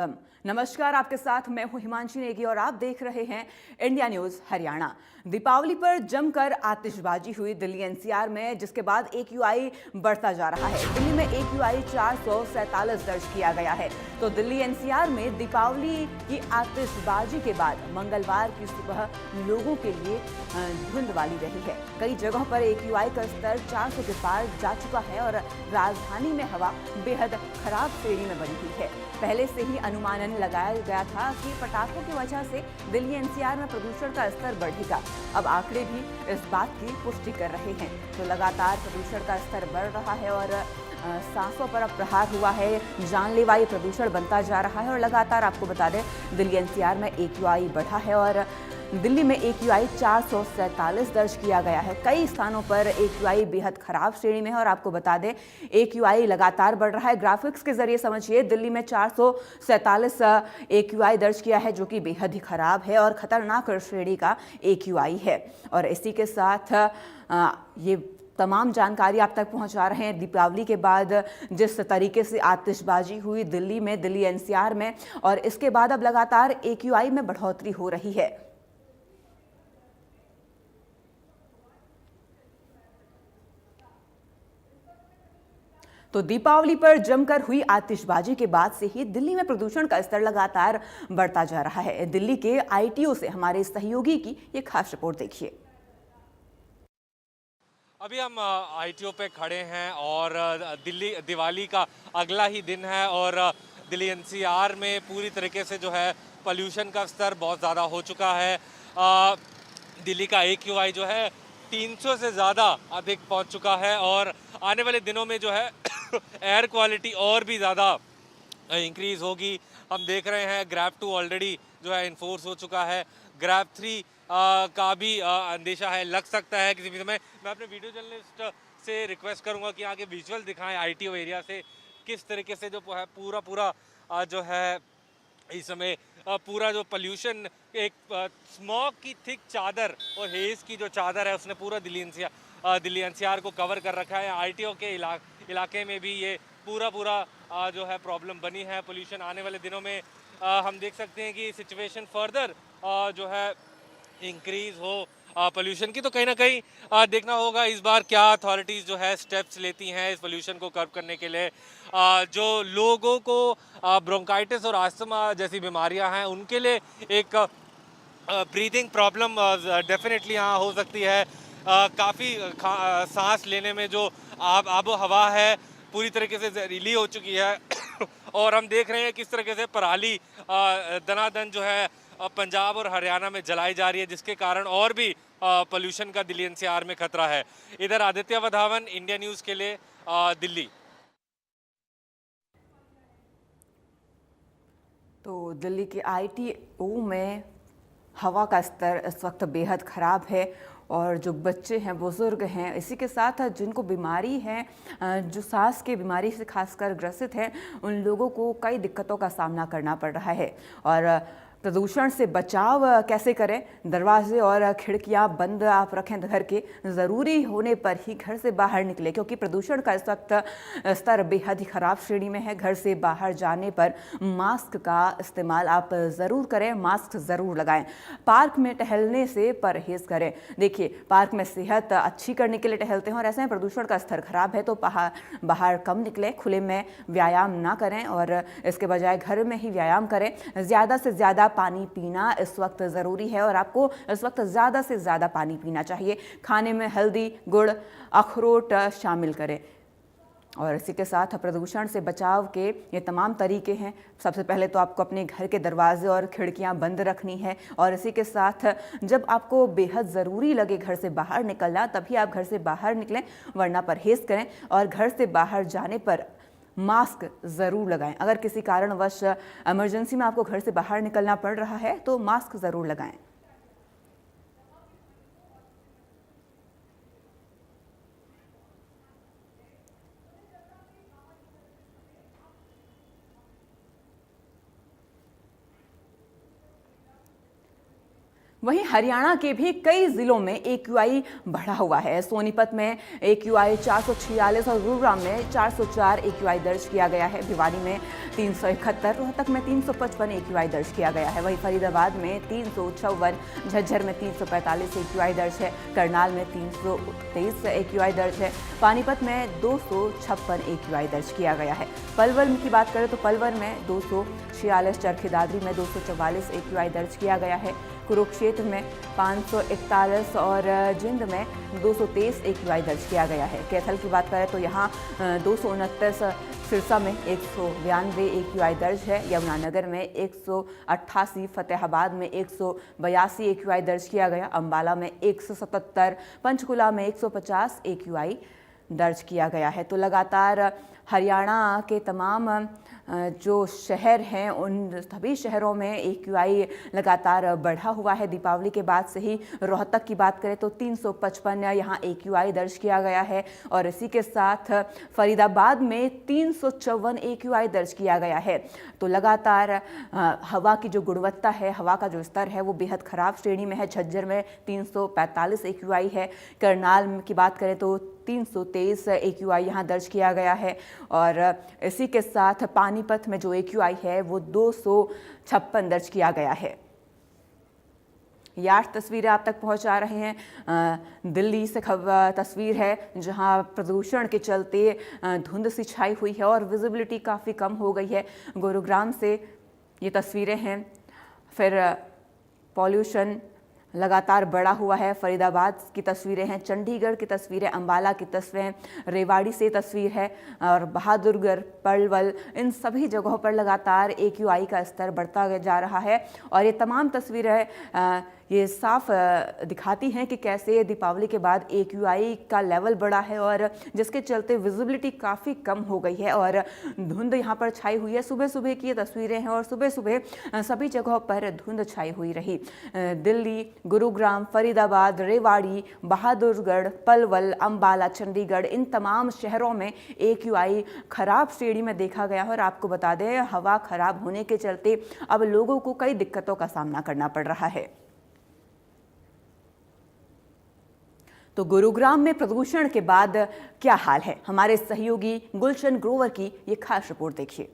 नमस्कार, आपके साथ मैं हूं हिमांशी नेगी और आप देख रहे हैं इंडिया न्यूज हरियाणा। दीपावली पर जमकर आतिशबाजी हुई दिल्ली एनसीआर में, जिसके बाद AQI बढ़ता जा रहा है। दिल्ली में AQI 447 दर्ज किया गया है। तो दिल्ली एनसीआर में दीपावली की आतिशबाजी के बाद मंगलवार की सुबह लोगों के लिए धुंध वाली रही है। कई जगहों पर AQI का स्तर 400 के पार जा चुका है और राजधानी में हवा बेहद खराब श्रेणी में बनी हुई है। पहले से ही अनुमानन लगाया गया था कि पटाखों की वजह से दिल्ली एनसीआर में प्रदूषण का स्तर बढ़ेगा। अब आंकड़े भी इस बात की पुष्टि कर रहे हैं। तो लगातार प्रदूषण का स्तर बढ़ रहा है और सांसों पर अब प्रहार हुआ है। जानलेवा ये प्रदूषण बनता जा रहा है और लगातार आपको बता दें, दिल्ली एनसीआर में AQI बढ़ा है और दिल्ली में AQI 447 दर्ज किया गया है। कई स्थानों पर AQI बेहद खराब श्रेणी में है और आपको बता दें, AQI लगातार बढ़ रहा है। ग्राफिक्स के जरिए समझिए, दिल्ली में 447 AQI दर्ज किया है, जो कि बेहद ही खराब है और खतरनाक श्रेणी का AQI है। और इसी के साथ ये तमाम जानकारी आप तक पहुंचा रहे हैं। दीपावली के बाद जिस तरीके से आतिशबाजी हुई दिल्ली में, दिल्ली एनसीआर में, और इसके बाद अब लगातार AQI में बढ़ोतरी हो रही है। तो दीपावली पर जमकर हुई आतिशबाजी के बाद से ही दिल्ली में प्रदूषण का स्तर लगातार बढ़ता जा रहा है। दिल्ली के ITO से हमारे सहयोगी की ये खास रिपोर्ट देखिए। अभी हम ITO पे खड़े हैं और दिल्ली दिवाली का अगला ही दिन है और दिल्ली NCR में पूरी तरीके से जो है पोल्यूशन का स्तर बहुत ज़्यादा हो चुका है। दिल्ली का AQI जो है 300 से ज़्यादा अधिक पहुंच चुका है और आने वाले दिनों में जो है एयर क्वालिटी और भी ज़्यादा इंक्रीज़ होगी। हम देख रहे हैं ग्रैब 2 ऑलरेडी जो है इन्फोर्स हो चुका है। ग्रैब 3 का भी अंदेशा है, लग सकता है किसी भी समय। मैं अपने वीडियो जर्नलिस्ट से रिक्वेस्ट करूंगा कि आगे विजुअल दिखाएं ITO एरिया से किस तरीके से जो है पूरा जो है इस समय पूरा जो पोल्यूशन, एक स्मॉग की थिक चादर और हेज की जो चादर है उसने पूरा दिल्ली NCR को कवर कर रखा है। ITO के इलाके में भी ये पूरा जो है प्रॉब्लम बनी है पोल्यूशन। आने वाले दिनों में हम देख सकते हैं कि सिचुएशन फर्दर जो है इंक्रीज हो पोल्यूशन की। तो कहीं ना कहीं देखना होगा इस बार क्या अथॉरिटीज़ जो है स्टेप्स लेती हैं इस पोल्यूशन को कर्व करने के लिए। जो लोगों को ब्रोंकाइटिस और अस्थमा जैसी बीमारियां हैं उनके लिए एक ब्रीदिंग प्रॉब्लम डेफिनेटली यहाँ हो सकती है। काफ़ी सांस लेने में जो आबो हवा है पूरी तरीके से जहरीली हो चुकी है और हम देख रहे हैं किस तरीके से पराली दनादन जो है पंजाब और हरियाणा में जलाई जा रही है, जिसके कारण और भी पोल्यूशन का दिल्ली NCR में खतरा है। इधर आदित्य वधावन, इंडिया न्यूज़ के लिए दिल्ली। तो दिल्ली के ITO में हवा का स्तर इस वक्त बेहद ख़राब है और जो बच्चे हैं, बुज़ुर्ग हैं, इसी के साथ जिनको बीमारी है, जो सांस की बीमारी से खासकर ग्रसित हैं, उन लोगों को कई दिक्कतों का सामना करना पड़ रहा है। और प्रदूषण से बचाव कैसे करें? दरवाजे और खिड़कियां बंद आप रखें घर के, ज़रूरी होने पर ही घर से बाहर निकलें, क्योंकि प्रदूषण का इस वक्त स्तर बेहद ही ख़राब श्रेणी में है। घर से बाहर जाने पर मास्क का इस्तेमाल आप ज़रूर करें, मास्क ज़रूर लगाएं। पार्क में टहलने से परहेज़ करें। देखिए, पार्क में सेहत अच्छी करने के लिए टहलते हैं और ऐसे में प्रदूषण का स्तर खराब है तो बाहर कम निकलें, खुले में व्यायाम ना करें और इसके बजाय घर में ही व्यायाम करें। ज़्यादा से ज़्यादा पानी पीना इस वक्त ज़रूरी है और आपको इस वक्त ज़्यादा से ज़्यादा पानी पीना चाहिए। खाने में हल्दी, गुड़, अखरोट शामिल करें। और इसी के साथ प्रदूषण से बचाव के ये तमाम तरीके हैं। सबसे पहले तो आपको अपने घर के दरवाजे और खिड़कियां बंद रखनी है और इसी के साथ जब आपको बेहद ज़रूरी लगे घर से बाहर निकलना, तभी आप घर से बाहर निकलें, वरना परहेज़ करें। और घर से बाहर जाने पर मास्क ज़रूर लगाएं। अगर किसी कारणवश इमरजेंसी में आपको घर से बाहर निकलना पड़ रहा है तो मास्क ज़रूर लगाएं। वहीं हरियाणा के भी कई जिलों में AQI बढ़ा हुआ है। सोनीपत में AQI 446 और गुरुग्राम में 404 AQI दर्ज किया गया है। भिवानी में 371, रोहतक में 355 AQI दर्ज किया गया है। वहीं फरीदाबाद में 354, झज्जर में 345 AQI दर्ज है। करनाल में 323 AQI दर्ज है। पानीपत में 256 AQI दर्ज किया गया है। पलवल की बात करें तो पलवल में 246, चरखी दादरी में 244 AQI दर्ज किया गया है। कुरुक्षेत्र में 541 और जिंद में 223 AQI दर्ज किया गया है। कैथल की बात करें तो यहाँ 229, सिरसा में 192 AQI दर्ज है। यमुनानगर में 188, फतेहाबाद में 182 AQI दर्ज किया गया। अम्बाला में 177, पंचकुला में 150 AQI दर्ज किया गया है। तो लगातार हरियाणा के तमाम जो शहर हैं उन सभी शहरों में AQI लगातार बढ़ा हुआ है। दीपावली के बाद से ही रोहतक की बात करें तो 355 यहाँ AQI दर्ज किया गया है और इसी के साथ फरीदाबाद में 354 AQI दर्ज किया गया है। तो लगातार हवा की जो गुणवत्ता है, हवा का जो स्तर है वो बेहद ख़राब श्रेणी में है। झज्जर में 345 AQI है। करनाल की बात करें तो 323 AQI यहाँ दर्ज किया गया है और इसी के साथ पानीपत में जो AQI है वो 256 दर्ज किया गया है। यार तस्वीरें आप तक पहुंचा रहे हैं। दिल्ली से तस्वीर है जहां प्रदूषण के चलते धुंध सी छाई हुई है और विजिबिलिटी काफ़ी कम हो गई है। गुरुग्राम से ये तस्वीरें हैं। फिर पॉल्यूशन लगातार बढ़ा हुआ है। फरीदाबाद की तस्वीरें हैं, चंडीगढ़ की तस्वीरें, अंबाला की तस्वीरें, रेवाड़ी से तस्वीर है और बहादुरगढ़, पलवल, इन सभी जगहों पर लगातार AQI का स्तर बढ़ता जा रहा है। और ये तमाम तस्वीरें ये साफ दिखाती हैं कि कैसे दीपावली के बाद AQI का लेवल बढ़ा है और जिसके चलते विजिबिलिटी काफ़ी कम हो गई है और धुंध यहाँ पर छाई हुई है। सुबह सुबह की ये तस्वीरें हैं और सुबह सुबह सभी जगहों पर धुंध छाई हुई रही। दिल्ली, गुरुग्राम, फरीदाबाद, रेवाड़ी, बहादुरगढ़, पलवल, अंबाला, चंडीगढ़, इन तमाम शहरों में AQI खराब श्रेणी में देखा गया है। और आपको बता दें, हवा खराब होने के चलते अब लोगों को कई दिक्कतों का सामना करना पड़ रहा है। तो गुरुग्राम में प्रदूषण के बाद क्या हाल है, हमारे सहयोगी गुलशन ग्रोवर की ये खास रिपोर्ट देखिए।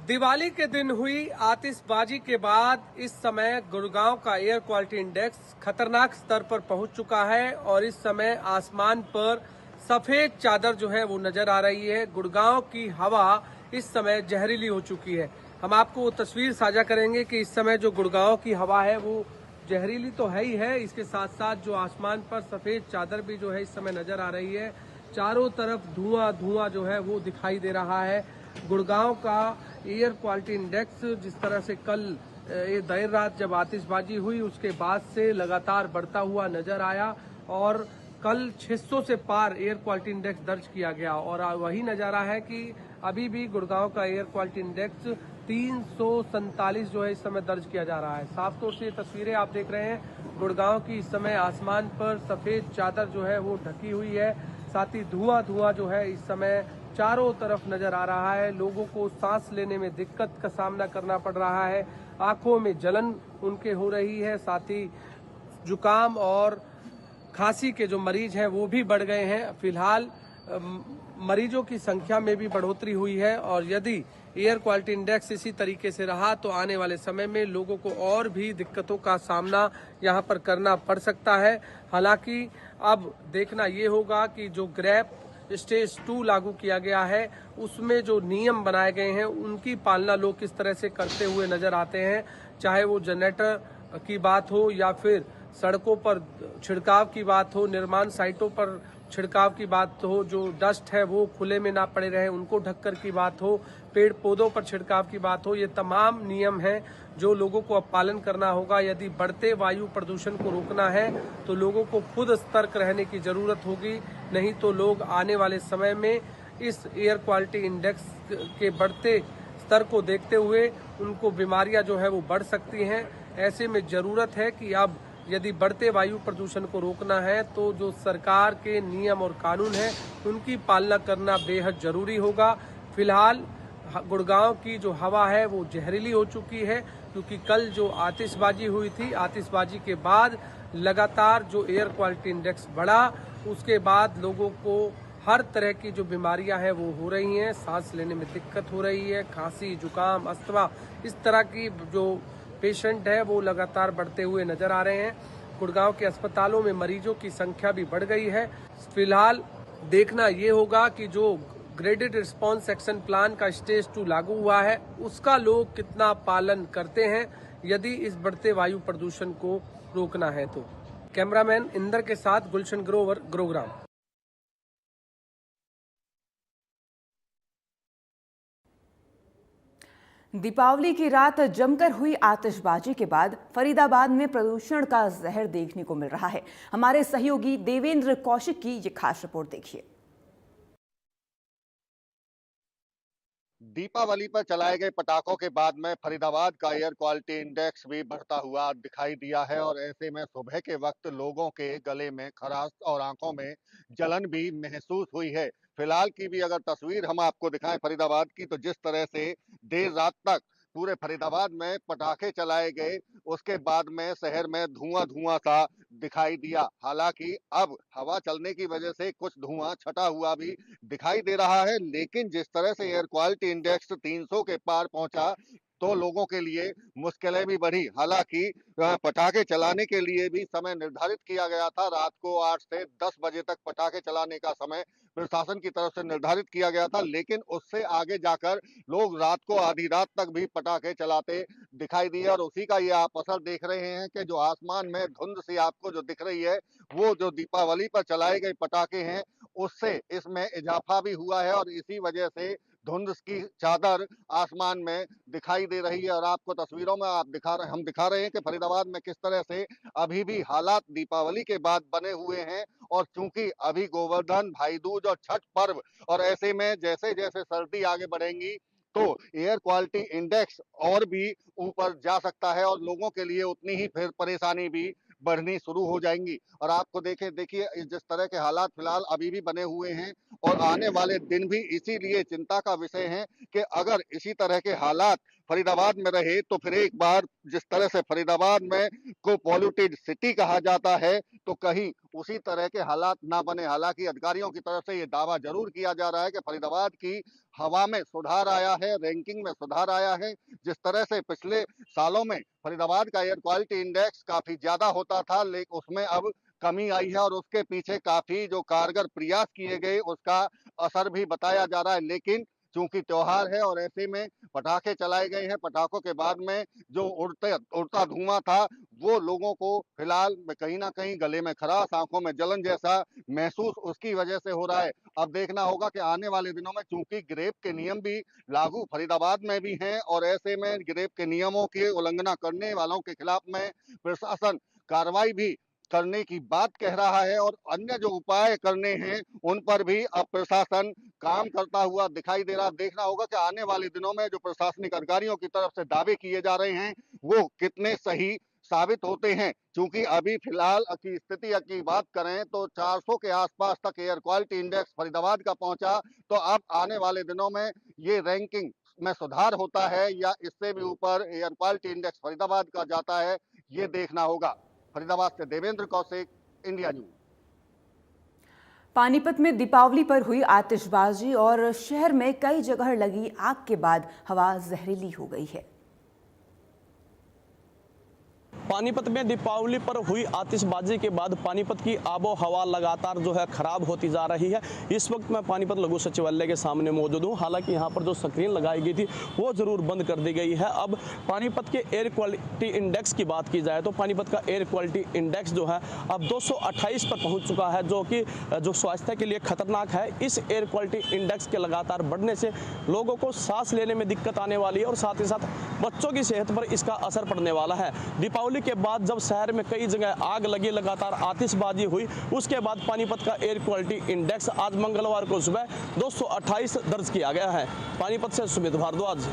दिवाली के दिन हुई आतिशबाजी के बाद इस समय गुड़गांव का एयर क्वालिटी इंडेक्स खतरनाक स्तर पर पहुंच चुका है और इस समय आसमान पर सफेद चादर जो है वो नजर आ रही है। गुड़गांव की हवा इस समय जहरीली हो चुकी है। हम आपको वो तस्वीर साझा करेंगे कि इस समय जो गुड़गांव की हवा है वो जहरीली तो है ही है, इसके साथ साथ जो आसमान पर सफेद चादर भी जो है इस समय नजर आ रही है। चारों तरफ धुआं धुआं जो है वो दिखाई दे रहा है। गुड़गांव का एयर क्वालिटी इंडेक्स जिस तरह से कल ये देर रात जब आतिशबाजी हुई उसके बाद से लगातार बढ़ता हुआ नजर आया और कल 600 से पार एयर क्वालिटी इंडेक्स दर्ज किया गया और वही नजारा है कि अभी भी गुड़गांव का एयर क्वालिटी इंडेक्स 347 जो है इस समय दर्ज किया जा रहा है। साफ तौर से ये तस्वीरें आप देख रहे हैं गुड़गांव की। इस समय आसमान पर सफेद चादर जो है वो ढकी हुई है, साथ ही धुआं धुआं जो है इस समय चारों तरफ नजर आ रहा है। लोगों को सांस लेने में दिक्कत का सामना करना पड़ रहा है, आंखों में जलन उनके हो रही है, साथ ही जुकाम और खांसी के जो मरीज हैं वो भी बढ़ गए हैं। फिलहाल मरीजों की संख्या में भी बढ़ोतरी हुई है और यदि एयर क्वालिटी इंडेक्स इसी तरीके से रहा तो आने वाले समय में लोगों को और भी दिक्कतों का सामना यहां पर करना पड़ सकता है। हालांकि अब देखना ये होगा कि जो ग्रैप स्टेज 2 लागू किया गया है उसमें जो नियम बनाए गए हैं उनकी पालना लोग किस तरह से करते हुए नजर आते हैं, चाहे वो जनरेटर की बात हो या फिर सड़कों पर छिड़काव की बात हो, निर्माण साइटों पर छिड़काव की बात हो, जो डस्ट है वो खुले में ना पड़े रहे उनको ढककर की बात हो, पेड़ पौधों पर छिड़काव की बात हो, ये तमाम नियम हैं जो लोगों को अब पालन करना होगा। यदि बढ़ते वायु प्रदूषण को रोकना है तो लोगों को खुद सतर्क रहने की जरूरत होगी, नहीं तो लोग आने वाले समय में इस एयर क्वालिटी इंडेक्स के बढ़ते स्तर को देखते हुए उनको बीमारियां जो है वो बढ़ सकती हैं। ऐसे में जरूरत है कि अब यदि बढ़ते वायु प्रदूषण को रोकना है तो जो सरकार के नियम और कानून हैं उनकी पालना करना बेहद जरूरी होगा। फिलहाल गुड़गांव की जो हवा है वो जहरीली हो चुकी है। क्योंकि कल जो आतिशबाजी हुई थी, आतिशबाजी के बाद लगातार जो एयर क्वालिटी इंडेक्स बढ़ा, उसके बाद लोगों को हर तरह की जो बीमारियां हैं वो हो रही हैं। सांस लेने में दिक्कत हो रही है, खांसी, जुकाम, अस्थमा, इस तरह की जो पेशेंट है वो लगातार बढ़ते हुए नजर आ रहे हैं। गुड़गांव के अस्पतालों में मरीजों की संख्या भी बढ़ गई है। फिलहाल देखना ये होगा कि जो ग्रेडेड रिस्पांस एक्शन प्लान का स्टेज 2 लागू हुआ है, उसका लोग कितना पालन करते हैं, यदि इस बढ़ते वायु प्रदूषण को रोकना है तो। कैमरामैन इंदर के साथ गुलशन ग्रोवर, गुरुग्राम। दीपावली की रात जमकर हुई आतिशबाजी के बाद फरीदाबाद में प्रदूषण का जहर देखने को मिल रहा है। हमारे सहयोगी देवेंद्र कौशिक की ये खास रिपोर्ट देखिए। दीपावली पर चलाए गए पटाखों के बाद में फरीदाबाद का एयर क्वालिटी इंडेक्स भी बढ़ता हुआ दिखाई दिया है और ऐसे में सुबह के वक्त लोगों के गले में खराश और आंखों में जलन भी महसूस हुई है। फिलहाल की भी अगर तस्वीर हम आपको दिखाएं फरीदाबाद की, तो जिस तरह से देर रात तक पूरे फरीदाबाद में पटाखे चलाए गए, उसके बाद में शहर में धुआं सा दिखाई दिया। हालांकि अब हवा चलने की वजह से कुछ धुआं छटा हुआ भी दिखाई दे रहा है, लेकिन जिस तरह से एयर क्वालिटी इंडेक्स 300 के पार पहुंचा तो लोगों के लिए मुश्किलें भी बढ़ी। हालांकि पटाखे चलाने के लिए भी समय निर्धारित किया गया था। रात को 8 से 10 बजे तक पटाखे चलाने का समय प्रशासन की तरफ से निर्धारित किया गया था, लेकिन उससे आगे जाकर लोग रात को आधी रात तक भी पटाखे चलाते दिखाई दिए और उसी का ये आप असर देख रहे हैं कि जो आसमान में धुंध सी आपको जो दिख रही है, वो जो दीपावली पर चलाए गए पटाखे हैं उससे इसमें इजाफा भी हुआ है और इसी वजह से धुंध की चादर आसमान में दिखाई दे रही है। और आपको तस्वीरों में हम दिखा रहे हैं कि फरीदाबाद में किस तरह से अभी भी हालात दीपावली के बाद बने हुए हैं और चूंकि अभी गोवर्धन, भाई दूज और छठ पर्व, और ऐसे में जैसे जैसे सर्दी आगे बढ़ेंगी तो एयर क्वालिटी इंडेक्स और भी ऊपर जा सकता है और लोगों के लिए उतनी ही फिर परेशानी भी बढ़नी शुरू हो जाएंगी। और आपको देखिए जिस तरह के हालात फिलहाल अभी भी बने हुए हैं और आने वाले दिन भी इसीलिए चिंता का विषय है कि अगर इसी तरह के हालात फरीदाबाद में रहे तो फिर एक बार जिस तरह से फरीदाबाद में को पॉल्यूटेड सिटी कहा जाता है तो कहीं उसी तरह के हालात ना बने। हालांकि अधिकारियों की तरफ से ये दावा जरूर किया जा रहा है कि फरीदाबाद की हवा में सुधार आया है, रैंकिंग में सुधार आया है। जिस तरह से पिछले सालों में फरीदाबाद का एयर क्वालिटी इंडेक्स काफी ज्यादा होता था, लेकिन उसमें अब कमी आई है और उसके पीछे काफी जो कारगर प्रयास किए गए उसका असर भी बताया जा रहा है। लेकिन चूंकि त्योहार है और ऐसे में पटाखे चलाए गए हैं, पटाखों के बाद में जो उड़ता धुआं था वो लोगों को फिलहाल कहीं ना कहीं गले में खराश, आंखों में जलन जैसा महसूस उसकी वजह से हो रहा है। अब देखना होगा कि आने वाले दिनों में चूंकि ग्रेप के नियम भी लागू फरीदाबाद में भी हैं और ऐसे में ग्रेप के नियमों की उल्लंघना करने वालों के खिलाफ में प्रशासन कार्रवाई भी करने की बात कह रहा है और अन्य जो उपाय करने हैं उन पर भी अब प्रशासन काम करता हुआ दिखाई दे रहा। देखना होगा कि आने वाले दिनों में जो प्रशासनिक अधिकारियों की तरफ से दावे किए जा रहे हैं वो कितने सही साबित होते हैं। क्योंकि अभी फिलहाल की स्थिति की बात करें तो 400 के आसपास तक एयर क्वालिटी इंडेक्स फरीदाबाद का पहुंचा, तो अब आने वाले दिनों में ये रैंकिंग में सुधार होता है या इससे भी ऊपर एयर क्वालिटी इंडेक्स फरीदाबाद का जाता है, ये देखना होगा। फरीदाबाद से देवेंद्र कौशिक, इंडिया न्यूज। पानीपत में दीपावली पर हुई आतिशबाजी और शहर में कई जगह लगी आग के बाद हवा जहरीली हो गई है। पानीपत में दीपावली पर हुई आतिशबाजी के बाद पानीपत की आबो हवा लगातार जो है खराब होती जा रही है। इस वक्त मैं पानीपत लघु सचिवालय के सामने मौजूद हूं। हालांकि यहां पर जो स्क्रीन लगाई गई थी वो जरूर बंद कर दी गई है। अब पानीपत के एयर क्वालिटी इंडेक्स की बात की जाए तो पानीपत का एयर क्वालिटी इंडेक्स जो है अब 228 पर पहुंच चुका है, जो कि जो स्वास्थ्य के लिए खतरनाक है। इस एयर क्वालिटी इंडेक्स के लगातार बढ़ने से लोगों को सांस लेने में दिक्कत आने वाली है और साथ ही साथ बच्चों की सेहत पर इसका असर पड़ने वाला है। दीपावली के बाद जब शहर में कई जगह आग लगी, लगातार आतिशबाजी हुई, उसके बाद पानीपत का एयर क्वालिटी इंडेक्स आज मंगलवार को सुबह 228 दर्ज किया गया है। पानीपत से सुमित भारद्वाज।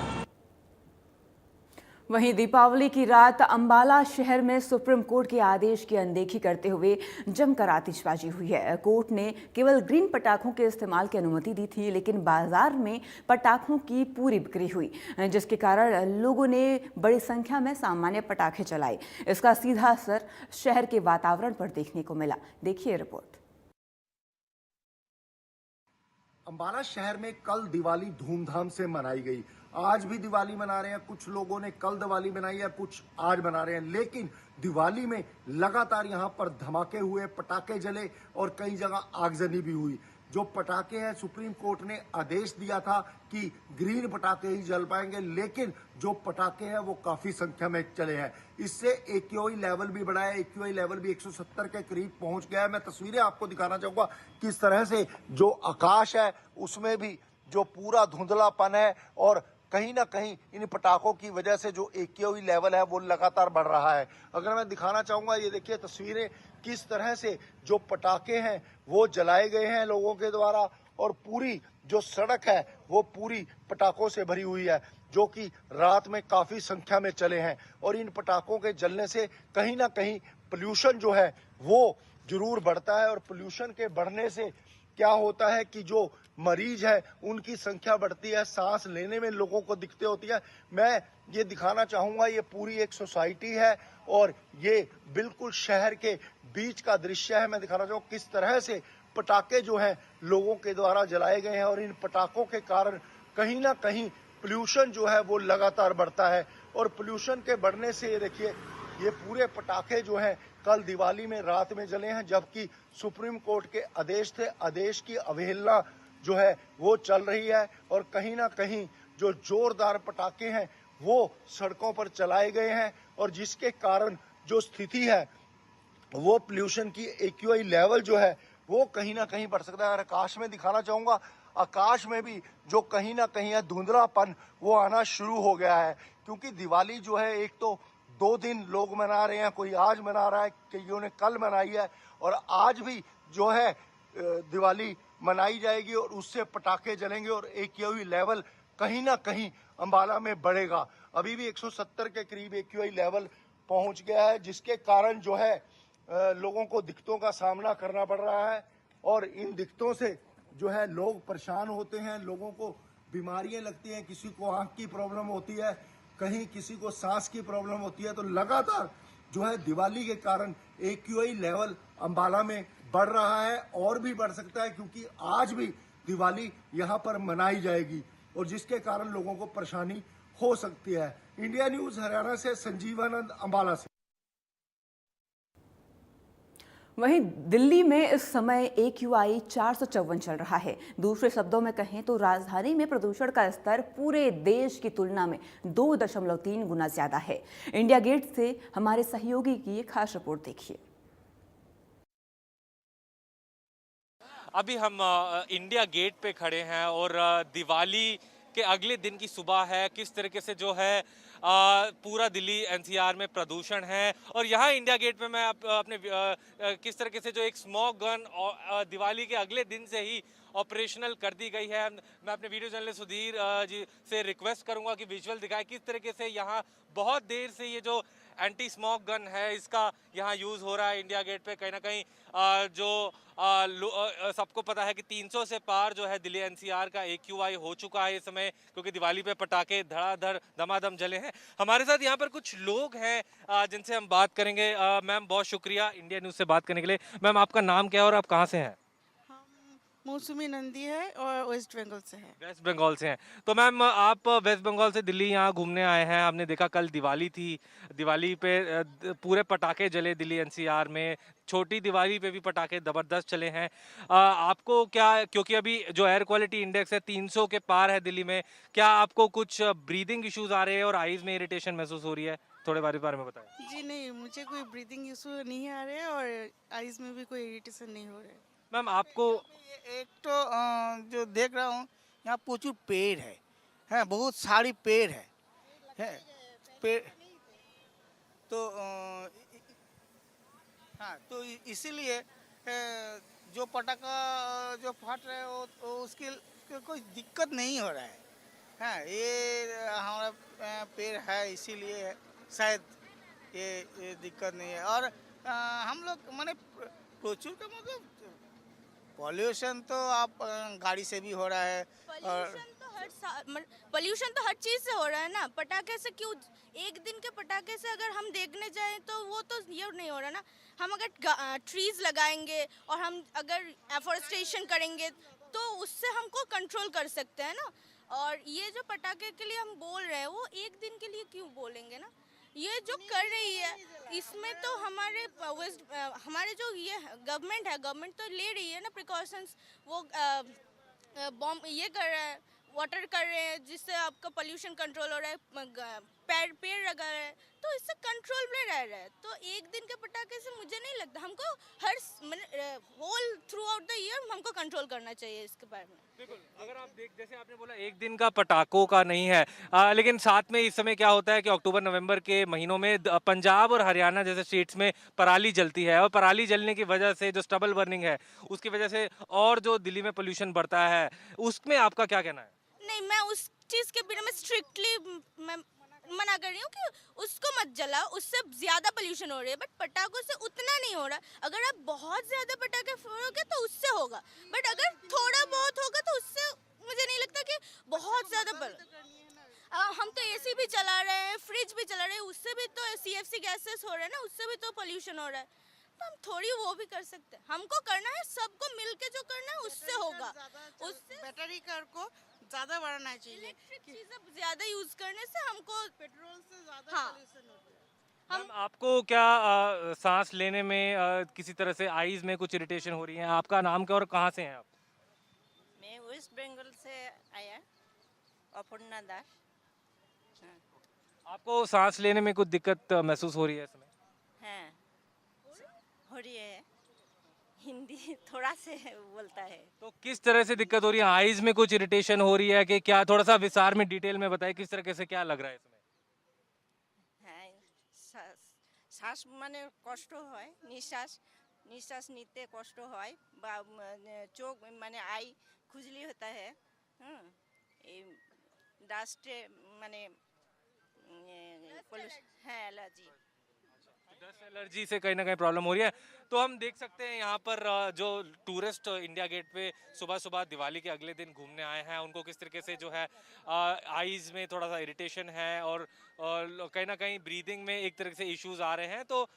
वहीं दीपावली की रात अंबाला शहर में सुप्रीम कोर्ट के आदेश की अनदेखी करते हुए जमकर आतिशबाजी हुई है। कोर्ट ने केवल ग्रीन पटाखों के इस्तेमाल की अनुमति दी थी, लेकिन बाजार में पटाखों की पूरी बिक्री हुई, जिसके कारण लोगों ने बड़ी संख्या में सामान्य पटाखे चलाए। इसका सीधा असर शहर के वातावरण पर देखने को मिला। देखिए रिपोर्ट। अंबाला शहर में कल दिवाली धूमधाम से मनाई गई। आज भी दिवाली मना रहे हैं, कुछ लोगों ने कल दिवाली मनाई है, कुछ आज मना रहे हैं। लेकिन दिवाली में लगातार यहां पर धमाके हुए, पटाखे जले और कई जगह आगजनी भी हुई। जो पटाखे हैं, सुप्रीम कोर्ट ने आदेश दिया था कि ग्रीन पटाखे ही जल पाएंगे, लेकिन जो पटाखे हैं वो काफी संख्या में चले हैं। इससे एक्यूआई लेवल भी बढ़ा है। एक्यूआई लेवल भी 170 के करीब पहुंच गया है। मैं तस्वीरें आपको दिखाना चाहूंगा किस तरह से जो आकाश है उसमें भी जो पूरा धुंधलापन है और कहीं ना कहीं इन पटाखों की वजह से जो एक्यूआई लेवल है वो लगातार बढ़ रहा है। अगर मैं दिखाना चाहूंगा, ये देखिए तस्वीरें किस तरह से जो पटाखे हैं वो जलाए गए हैं लोगों के द्वारा और पूरी जो सड़क है वो पूरी पटाखों से भरी हुई है, जो कि रात में काफी संख्या में चले हैं। और इन पटाखों के जलने से कहीं ना कहीं पोल्यूशन जो है वो जरूर बढ़ता है और पोल्यूशन के बढ़ने से क्या होता है कि जो मरीज है उनकी संख्या बढ़ती है, सांस लेने में लोगों को दिक्कतें होती है। मैं ये दिखाना चाहूंगा, ये पूरी एक सोसाइटी है और ये बिल्कुल शहर के बीच का दृश्य है। मैं दिखाना चाहूंगा किस तरह से पटाखे जो हैं लोगों के द्वारा जलाए गए हैं और इन पटाखों के कारण कहीं ना कहीं पोल्यूशन जो है वो लगातार बढ़ता है। और पोल्यूशन के बढ़ने से ये देखिए, ये पूरे पटाखे जो हैं कल दिवाली में रात में जले हैं, जबकि सुप्रीम कोर्ट के आदेश थे। आदेश की अवहेलना जो है वो चल रही है और कहीं ना कहीं जो जोरदार पटाखे हैं वो सड़कों पर चलाए गए हैं और जिसके कारण जो स्थिति है वो पोल्यूशन की एक्यूआई लेवल जो है वो कहीं ना कहीं बढ़ सकता है। और आकाश में दिखाना चाहूंगा, आकाश में भी जो कहीं ना कहीं है धुंधलापन वो आना शुरू हो गया है, क्योंकि दिवाली जो है एक तो 2 दिन लोग मना रहे हैं, कोई आज मना रहा है, कईयों ने कल मनाई है और आज भी जो है दिवाली मनाई जाएगी और उससे पटाखे जलेंगे और एक्यूआई लेवल कहीं ना कहीं अंबाला में बढ़ेगा। अभी भी 170 के करीब एक्यूआई लेवल पहुंच गया है, जिसके कारण जो है लोगों को दिक्कतों का सामना करना पड़ रहा है और इन दिक्कतों से जो है लोग परेशान होते हैं, लोगों को बीमारियां लगती हैं, किसी को आंख की प्रॉब्लम होती है, कहीं किसी को सांस की प्रॉब्लम होती है। तो लगातार जो है दिवाली के कारण एक्यूआई लेवल अंबाला में बढ़ रहा है और भी बढ़ सकता है, क्योंकि आज भी दिवाली यहाँ पर मनाई जाएगी और जिसके कारण लोगों को परेशानी हो सकती है। इंडिया न्यूज हरियाणा से संजीवानंद, अंबाला से। वहीं दिल्ली में इस समय AQI 454 चल रहा है। दूसरे शब्दों में कहें तो राजधानी में प्रदूषण का स्तर पूरे देश की तुलना में 2.3 गुना ज्यादा है। इंडिया गेट से हमारे सहयोगी की एक खास रिपोर्ट देखिए। अभी हम इंडिया गेट पे खड़े हैं और दिवाली के अगले दिन की सुबह है। किस तरीके से जो है पूरा दिल्ली NCR में प्रदूषण है और यहाँ इंडिया गेट पे मैं अपने किस तरीके से जो एक स्मॉग गन दिवाली के अगले दिन से ही ऑपरेशनल कर दी गई है। मैं अपने वीडियो जर्नलिस्ट सुधीर जी से रिक्वेस्ट करूंगा कि विजुअल दिखाएं किस तरीके से यहाँ बहुत देर से ये जो एंटी स्मॉग गन है इसका यहाँ यूज़ हो रहा है इंडिया गेट पे। कहीं ना कहीं सबको पता है कि 300 से पार जो है दिल्ली NCR का AQI हो चुका है इस समय, क्योंकि दिवाली पे पटाखे धड़ाधड़ दमादम जले हैं। हमारे साथ यहाँ पर कुछ लोग हैं जिनसे हम बात करेंगे। मैम बहुत शुक्रिया इंडिया न्यूज़ से बात करने के लिए। मैम आपका नाम क्या है और आप कहाँ से हैं? मौसमी नंदी है और वेस्ट बंगाल से है। वेस्ट बंगाल से हैं। तो मैम आप वेस्ट बंगाल से दिल्ली यहाँ घूमने आए हैं। आपने देखा कल दिवाली थी, दिवाली पे पूरे पटाखे जले दिल्ली NCR में, छोटी दिवाली पे भी पटाखे ज़बरदस्त चले हैं। आपको क्या, क्योंकि अभी जो एयर क्वालिटी इंडेक्स है 300 के पार है दिल्ली में, क्या आपको कुछ ब्रीदिंग इश्यूज आ रहे हैं और आईज में इरिटेशन महसूस हो रही है? थोड़े बारे में बताएं। जी नहीं, मुझे कोई ब्रीदिंग इशू नहीं आ रहे और आईज में भी कोई इरिटेशन नहीं हो रहे। मैम आपको एक तो जो देख रहा हूँ यहाँ प्रचुर पेड़ है बहुत सारी पेड़ है पेड़ तो हाँ, तो इसीलिए जो पटाखा जो फट रहे हो तो उसकी कोई दिक्कत नहीं हो रहा है। हाँ, ये हमारा पेड़ है इसीलिए शायद ये दिक्कत नहीं है। और हम लोग माने प्रचुर का मतलब पॉल्यूशन तो आप गाड़ी से भी हो रहा है और पोल्यूशन तो हर चीज से हो रहा है ना। पटाखे से क्यों, एक दिन के पटाखे से अगर हम देखने जाएं तो वो तो ये नहीं हो रहा ना। हम अगर ट्रीज लगाएंगे और हम अगर एफोरेस्टेशन करेंगे तो उससे हमको कंट्रोल कर सकते हैं ना। और ये जो पटाखे के लिए हम बोल रहे हैं वो एक दिन के लिए क्यों बोलेंगे ना। ये जो कर रही है इसमें तो हमारे जो ये गवर्नमेंट है, गवर्नमेंट तो ले रही है ना प्रिकॉशंस। वो बॉम्ब ये कर रहा है, वाटर कर रहे हैं जिससे आपका पोल्यूशन कंट्रोल हो रहा है, पेड़ लगा रहे हैं तो इससे कंट्रोल में रह रहा है। तो एक दिन के पटाखे से मुझे नहीं लगता, हमको हर whole throughout the year हमको कंट्रोल करना चाहिए इसके बारे में। बिल्कुल, अगर आप जैसे आपने बोला एक दिन का पटाखों का नहीं है, लेकिन साथ में इस समय क्या होता है कि अक्टूबर नवंबर के महीनों में पंजाब और हरियाणा जैसे स्टेट्स में पराली जलती है और पराली जलने की वजह से जो स्टबल बर्निंग है उसकी वजह से और जो दिल्ली में पोल्यूशन बढ़ता है, उसमें आपका क्या कहना है? नहीं, मैं उस चीज के बिना मैं स्ट्रिक्टली मैं मना कर रही हूँ कि उसको मत जलाओ, उससे ज्यादा पोल्यूशन हो रही है। बट पटाखों से उतना नहीं हो रहा। अगर आप बहुत ज्यादा पटाखे फोड़ोगे तो उससे होगा, बट अगर थोड़ा बहुत होगा तो उससे मुझे नहीं लगता कि बहुत ज्यादा हम तो एसी भी चला रहे हैं, फ्रिज भी चला रहे हैं, उससे भी तो CFC गैसेस हो रहे हैं ना, उससे भी तो पोल्यूशन हो रहा है। तो हम थोड़ी वो भी कर सकते हैं। हमको करना है, सबको मिलके जो करना है उससे होगा। उससे बैटरी कार को ज्यादा बढ़ाना चाहिए। इलेक्ट्रिक चीजें ज्यादा यूज करने से हमको पेट्रोल से ज्यादा हाँ। पोल्यूशन होता है। मैम, आपको क्या सांस लेने में किसी तरह से आईज में कुछ इरिटेशन हो रही है? आपका नाम क्या और कहाँ से हैं आप? मैं वेस्ट बंगाल से आया, अपर्णा दास। आपको सांस लेने में कुछ दिक्कत महसूस हो रही है इस समय? हाँ, हो रही है। हिंदी थोड़ा से बोलता है। तो किस तरह से दिक्कत हो रही है? आईज में कुछ इरिटेशन हो रही है कि क्या? थोड़ा सा विस्तार में डिटेल में बताइए किस तरह से क्या लग रहा है इसमें? হ্যাঁ, শ্বাস মানে কষ্ট হয়, নিঃশ্বাস নিতে কষ্ট হয় বা চোখ মানে আই খুজলি হতা है। হুম, এই ডাস্টে মানে হ্যাঁ এলার্জি। डस्ट एलर्जी से कहीं ना कहीं प्रॉब्लम हो रही है। तो हम देख सकते हैं यहाँ पर जो टूरिस्ट इंडिया गेट पे सुबह सुबह दिवाली के अगले दिन घूमने आए हैं, उनको किस तरीके से जो है आईज में थोड़ा सा इरिटेशन है और कहीं ना कहीं ब्रीदिंग में एक तरह से इश्यूज आ रहे हैं। तो